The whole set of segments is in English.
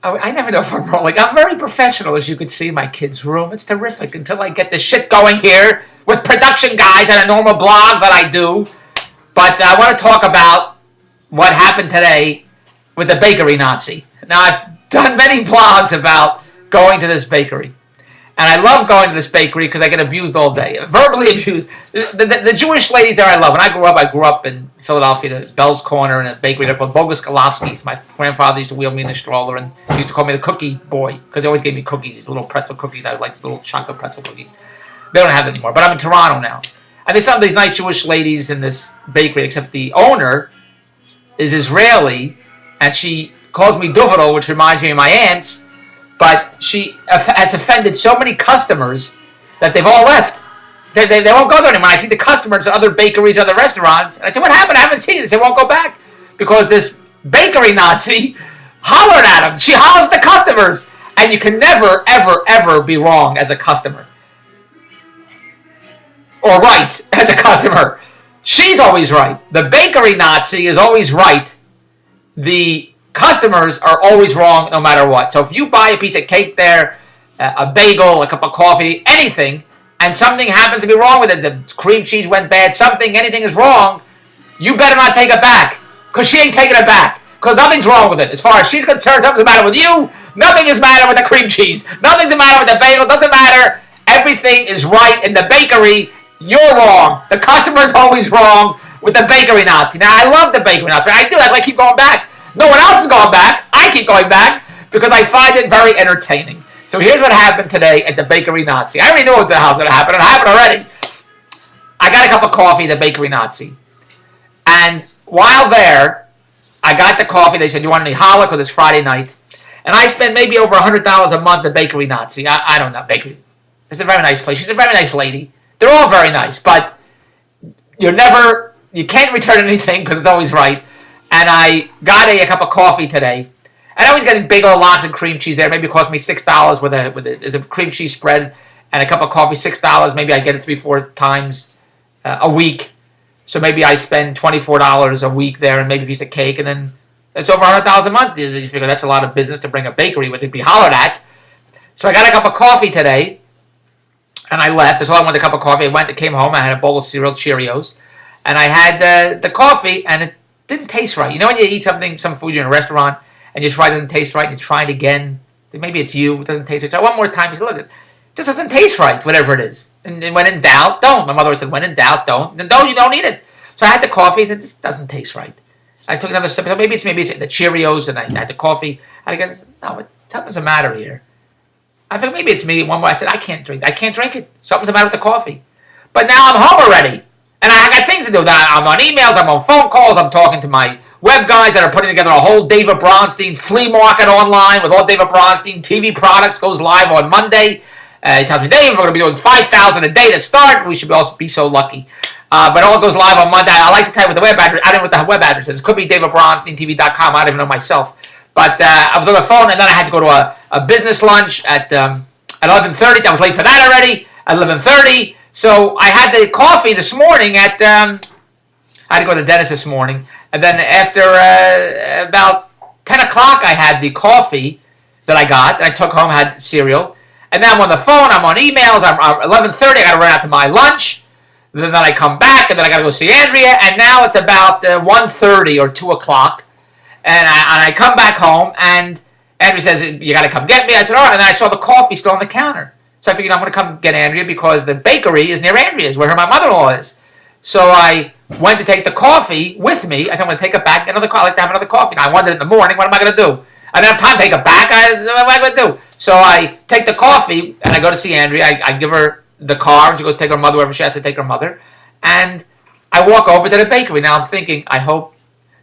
I never know if I'm rolling. I'm very professional, as you can see in my kid's room. It's terrific until I get this shit going here with production guys and a normal blog that I do. But I want to talk about what happened today with the bakery Nazi. Now, I've done many blogs about going to this bakery. And I love going to this bakery because I get abused all day. Verbally abused. The Jewish ladies there I love. When I grew up in Philadelphia, the Bell's Corner, and a bakery there called Boguskalovsky's. My grandfather used to wheel me in the stroller, and he used to call me the cookie boy because he always gave me cookies, these little pretzel cookies. I like these little chocolate pretzel cookies. They don't have it anymore, but I'm in Toronto now. And there's some of these nice Jewish ladies in this bakery, except the owner is Israeli, and she calls me Duvidel, which reminds me of my aunts. But she has offended so many customers that they've all left. They won't go there anymore. I see the customers at other bakeries, other restaurants, and I say, what happened? I haven't seen it. They say, won't go back. Because this bakery Nazi hollered at them. She hollers at the customers. And you can never, ever, ever be wrong as a customer. Or right as a customer. She's always right. The bakery Nazi is always right. The customers are always wrong no matter what. So if you buy a piece of cake there, a bagel, a cup of coffee, anything, and something happens to be wrong with it, the cream cheese went bad, anything is wrong, you better not take it back. Because she ain't taking it back. Because nothing's wrong with it. As far as she's concerned, something's the matter with you. Nothing is matter with the cream cheese. Nothing's the matter with the bagel. Doesn't matter. Everything is right in the bakery. You're wrong. The customer's always wrong with the bakery Nazi. Now, I love the bakery Nazi. I do. That's why I keep going back. No one else is going back. I keep going back because I find it very entertaining. So here's what happened today at the bakery Nazi. I already knew what the hell's going to happen. It happened already. I got a cup of coffee at the bakery Nazi. And while there, I got the coffee. They said, you want any challah? Because it's Friday night. And I spend maybe over $100 a month at bakery Nazi. I don't know, bakery. It's a very nice place. She's a very nice lady. They're all very nice. But you can't return anything because it's always right. And I got a cup of coffee today. And I was getting big old lots of cream cheese there. Maybe it cost me $6 with a cream cheese spread and a cup of coffee, $6. Maybe I get it 3-4 times a week. So maybe I spend $24 a week there and maybe a piece of cake. And then it's over $100 a month. You figure that's a lot of business to bring a bakery with it be hollered at. So I got a cup of coffee today. And I left. That's all I wanted, a cup of coffee. I came home. I had a bowl of cereal, Cheerios. And I had the coffee, and it didn't taste right. You know when you eat some food, you're in a restaurant, and you try, it doesn't taste right, and you try it again. Maybe it's you, it doesn't taste right. Try one more time, you say, look, it just doesn't taste right, whatever it is. And when in doubt, don't. My mother said, when in doubt, don't. Then don't, you don't eat it. So I had the coffee, I said, this doesn't taste right. I took another sip, I thought, maybe it's the Cheerios, and I had the coffee. And I go, no, something's the matter here. I thought, maybe it's me. One more, I said, I can't drink it. Something's the matter with the coffee. But now I'm home already. And I got things to do. I'm on emails, I'm on phone calls, I'm talking to my web guys that are putting together a whole David Bronstein flea market online with all David Bronstein TV products. Goes live on Monday. He tells me, Dave, we're going to be doing 5,000 a day to start. We should also be so lucky. But it all goes live on Monday. I like to tell you what the web address. I don't know what the web address is. It could be davidbronsteintv.com. I don't even know myself. But I was on the phone, and then I had to go to a business lunch at 11:30. I was late for that already. At 11:30. So I had the coffee this morning at, I had to go to the dentist this morning. And then after about 10 o'clock, I had the coffee that I got. And I took home, had cereal. And then I'm on the phone, I'm on emails. I'm 11:30, I got to run out to my lunch. Then I come back, and then I got to go see Andrea. And now it's about 1:30 or 2 o'clock. And I come back home, and Andrea says, you got to come get me. I said, all right. And then I saw the coffee still on the counter. So I figured I'm going to come get Andrea because the bakery is near Andrea's, where my mother-in-law is. So I went to take the coffee with me. I said, I'm going to take it back. I like to have another coffee. Now, I wanted it in the morning. What am I going to do? I didn't have time to take it back. What am I going to do? So I take the coffee, and I go to see Andrea. I give her the car, and she goes to take her mother wherever she has to take her mother. And I walk over to the bakery. Now I'm thinking, I hope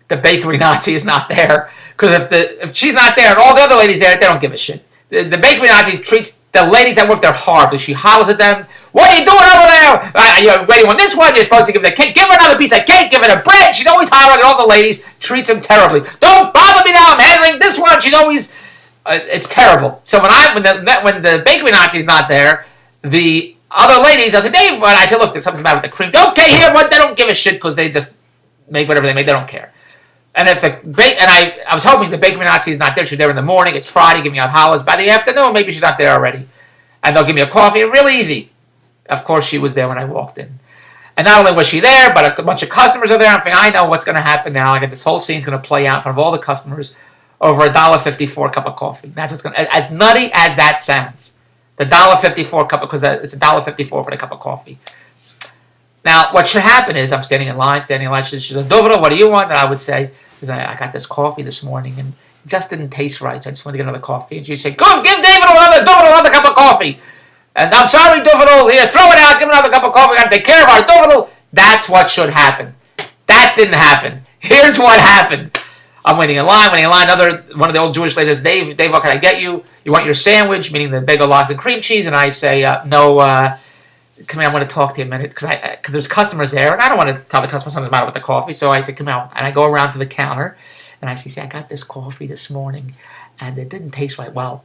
the bakery Nazi is not there. Because if she's not there and all the other ladies there, they don't give a shit. The bakery Nazi treats the ladies that work there horribly. She hollers at them. What are you doing over there? You're waiting on this one. You're supposed to give the cake. Give her another piece of cake. Give her the bread. She's always hollering at all the ladies. Treats them terribly. Don't bother me now. I'm handling this one. She's always... it's terrible. So when the bakery Nazi is not there, the other ladies, I said, Dave, I said, look, there's something about the cream. Okay, here, what? They don't give a shit because they just make whatever they make. They don't care. And if I was hoping the bakery Nazi is not there. She's there in the morning. It's Friday, giving out hollers. By the afternoon, maybe she's not there already. And they'll give me a coffee. Real easy. Of course, she was there when I walked in. And not only was she there, but a bunch of customers are there. I'm thinking, I know what's going to happen now. I got this whole scene's going to play out in front of all the customers over $1.54 cup of coffee. That's what's going to, as nutty as that sounds. The $1.54 cup, because it's $1.54 for the cup of coffee. Now, what should happen is I'm standing in line. She says, Dovro, what do you want? And I would say, I got this coffee this morning and it just didn't taste right, so I just want to get another coffee. And she said, go give David another cup of coffee. And I'm sorry, Dovro, here, throw it out, give him another cup of coffee. I got to take care of our Dovro. That's what should happen. That didn't happen. Here's what happened. I'm waiting in line. One of the old Jewish ladies says, Dave, what can I get you? You want your sandwich, meaning the bagel, lox, and cream cheese? And I say, no, come here, I want to talk to you a minute, because there's customers there, and I don't want to tell the customer something's the matter with the coffee, so I said, come out, and I go around to the counter, and I say, I got this coffee this morning, and it didn't taste right. Well,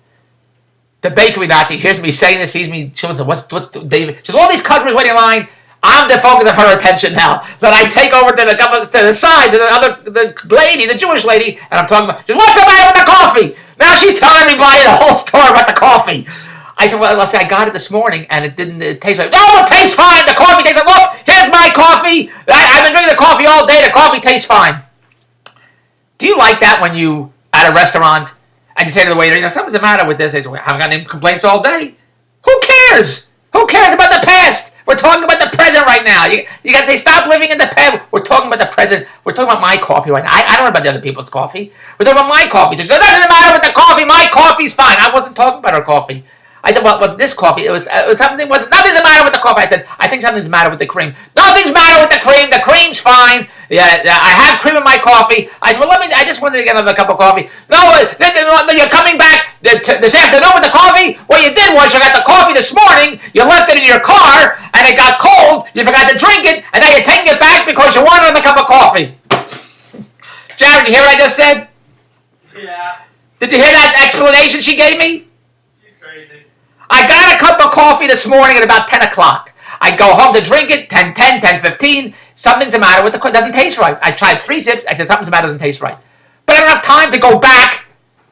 the bakery Nazi hears me saying this, sees me, she says, what's David? She says, all these customers waiting in line, I'm the focus of her attention now, that I take over to the side, to the lady, the Jewish lady, and I'm talking about, she says, what's the matter with the coffee? Now she's telling everybody the whole story about the coffee. I said, well, let's say I got it this morning, and it didn't taste right. No, it tastes fine. The coffee tastes like, look, here's my coffee. I've been drinking the coffee all day. The coffee tastes fine. Do you like that when you, at a restaurant, and you say to the waiter, something's the matter with this? They say, well, I haven't gotten any complaints all day. Who cares? Who cares about the past? We're talking about the present right now. You got to say, stop living in the past. We're talking about the present. We're talking about my coffee right now. I don't know about the other people's coffee. We're talking about my coffee. So, it doesn't matter with the coffee. My coffee's fine. I wasn't talking about her coffee. I said, well, this coffee, nothing's the matter with the coffee. I said, I think something's the matter with the cream. Nothing's the matter with the cream. The cream's fine. Yeah, I have cream in my coffee. I said, well, I just wanted to get another cup of coffee. No, you're coming back this afternoon with the coffee? What you did was you got the coffee this morning, you left it in your car, and it got cold, you forgot to drink it, and now you're taking it back because you wanted another cup of coffee. Jared, did you hear what I just said? Yeah. Did you hear that explanation she gave me? I got a cup of coffee this morning at about 10 o'clock. I go home to drink it, 10:10, 10:15. Something's the matter with the coffee. It doesn't taste right. I tried 3 sips. I said, something's the matter, doesn't taste right. But I don't have time to go back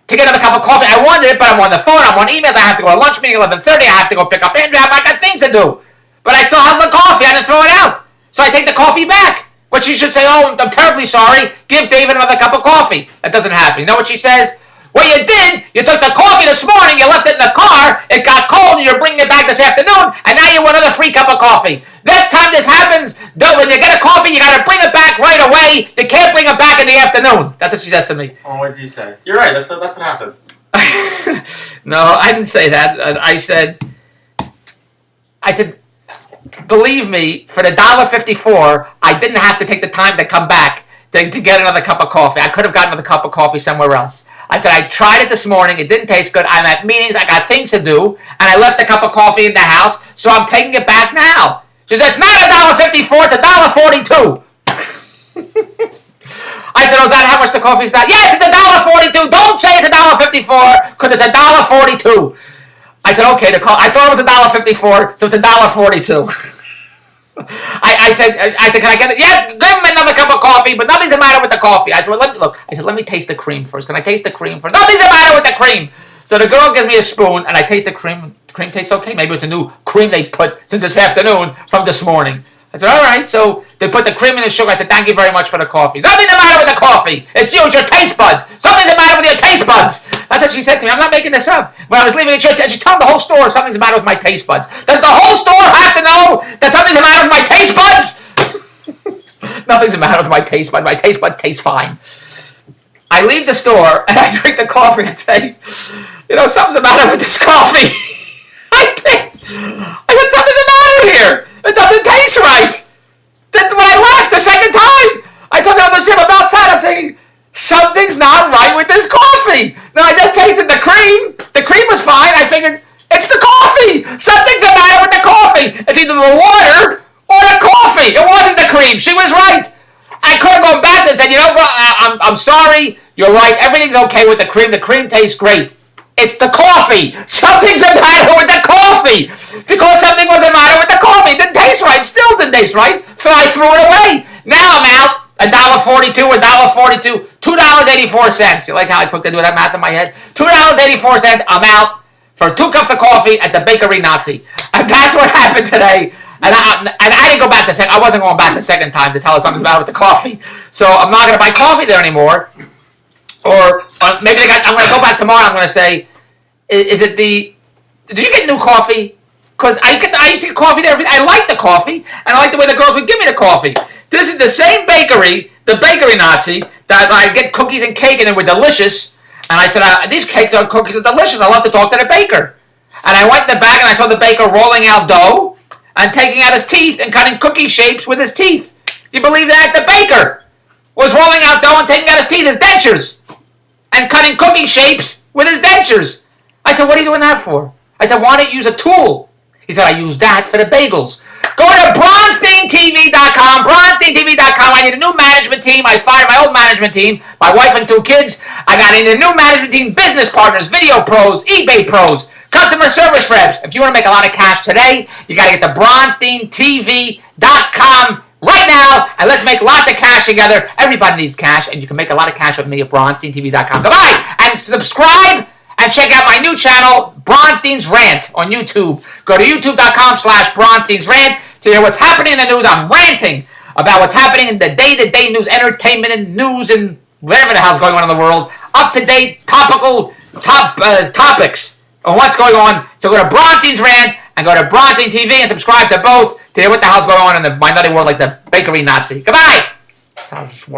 to get another cup of coffee. I wanted it, but I'm on the phone. I'm on emails. I have to go to lunch meeting at 11:30. I have to go pick up Andrew. I got things to do. But I still have the coffee. I didn't throw it out. So I take the coffee back. But she should say, oh, I'm terribly sorry. Give David another cup of coffee. That doesn't happen. You know what she says? What you did, you took the coffee this morning, you left it in the car, it got cold, and you're bringing it back this afternoon, and now you want another free cup of coffee. Next time this happens, when you get a coffee, you got to bring it back right away. You can't bring it back in the afternoon. That's what she says to me. Oh, what did you say? You're right, that's what happened. No, I didn't say that. I said, believe me, for the $1.54, I didn't have to take the time to come back to get another cup of coffee. I could have gotten another cup of coffee somewhere else. I said, I tried it this morning. It didn't taste good. I'm at meetings. I got things to do. And I left a cup of coffee in the house, so I'm taking it back now. She said, it's not $1.54. It's $1.42. I said, oh, is that how much the coffee's not? Yes, it's $1.42. Don't say it's $1.54 because it's $1.42. I said, okay, I thought it was $1.54, so it's $1.42. I said, can I get it? Yes, give him another cup of coffee, but nothing's the matter with the coffee. I said, well, let me taste the cream first. Can I taste the cream first? Nothing's the matter with the cream. So the girl gives me a spoon, and I taste the cream. The cream tastes okay. Maybe it's a new cream they put since this afternoon from this morning. I said, all right. So they put the cream in the sugar. I said, thank you very much for the coffee. Nothing's the matter with the coffee. It's you. It's your taste buds. Something's the matter with your taste buds. That's what she said to me. I'm not making this up. When I was leaving the church, she told the whole store something's the matter with my taste buds. Does the whole store have to know that something's the matter with my taste buds? Nothing's the matter with my taste buds. My taste buds taste fine. I leave the store and I drink the coffee and say, something's the matter with this coffee. I said, something's the matter here. It doesn't taste right. Then when I left the second time, I took another sip. I'm outside. I'm thinking, something's not right with this coffee. Now, I just tasted the cream. The cream was fine. I figured, it's the coffee. Something's the matter with the coffee. It's either the water or the coffee. It wasn't the cream. She was right. I could have gone back and said, I'm sorry. You're right. Everything's okay with the cream. The cream tastes great. It's the coffee. Something's the matter with the coffee. Because something was the matter with the coffee. It didn't taste right. Still didn't taste right. So I threw it away. Now I'm out. $1.42, $1.42, $2.84. You like how I quickly do that math in my head? $2.84. I'm out for 2 cups of coffee at the Bakery Nazi. And that's what happened today. And I didn't go back I wasn't going back the second time to tell us something's about with the coffee. So I'm not going to buy coffee there anymore. Or maybe I'm going to go back tomorrow. I'm going to say, did you get new coffee? Because I used to get coffee there. I like the coffee, and I like the way the girls would give me the coffee. This is the same bakery, the Bakery Nazi, that I get cookies and cake, and they were delicious. And I said, these cakes and cookies are delicious. I love to talk to the baker. And I went in the back, and I saw the baker rolling out dough and taking out his teeth and cutting cookie shapes with his teeth. Do you believe that? The baker was rolling out dough and taking out his teeth, his dentures, and cutting cookie shapes with his dentures. I said, what are you doing that for? I said, why don't you use a tool? He said, I use that for the bagels. Go to BronsteinTV.com, BronsteinTV.com. I need a new management team. I fired my old management team, my wife and 2 kids. I got in a new management team, business partners, video pros, eBay pros, customer service reps. If you want to make a lot of cash today, you got to get to BronsteinTV.com right now, and let's make lots of cash together. Everybody needs cash, and you can make a lot of cash with me at BronsteinTV.com. Goodbye, and subscribe. And check out my new channel, Bronstein's Rant, on YouTube. Go to youtube.com/Bronstein's Rant to hear what's happening in the news. I'm ranting about what's happening in the day-to-day news, entertainment, and news, and whatever the hell's going on in the world. Up-to-date, topical topics on what's going on. So go to Bronstein's Rant and go to Bronstein TV and subscribe to both to hear what the hell's going on in my nutty world like the Bakery Nazi. Goodbye! How's this work?